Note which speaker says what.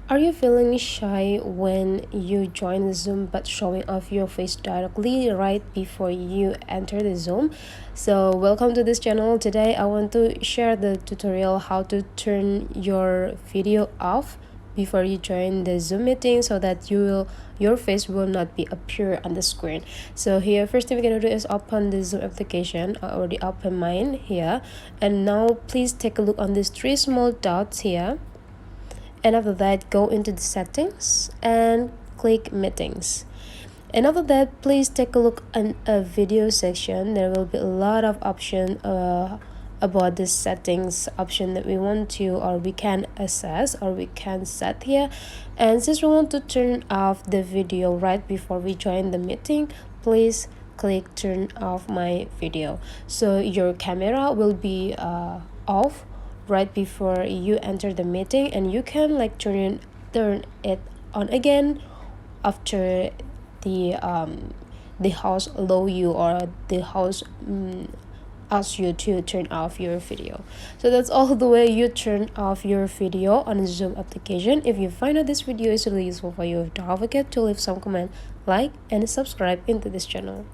Speaker 1: Are you feeling shy when you join the Zoom but showing off your face directly right before you enter the Zoom? So welcome to this channel. Today I want to share the tutorial how to turn your video off before you join the Zoom meeting so that your face will not be appear on the screen. So here first thing we're gonna do is open the Zoom application. I already opened mine here, and now please take a look on these three small dots here, and after that go into the settings and click meetings. And after that, please take a look in a video section. There will be a lot of option about the settings option that we want to or we can access or we can set here. And since we want to turn off the video right before we join the meeting, please click turn off my video, so your camera will be off right before you enter the meeting, and you can like turn it on again after the host allow you or the host asks you to turn off your video. So that's all the way you turn off your video on a Zoom application. If you find out this video is really useful for you, don't forget to leave some comment, like and subscribe into this channel.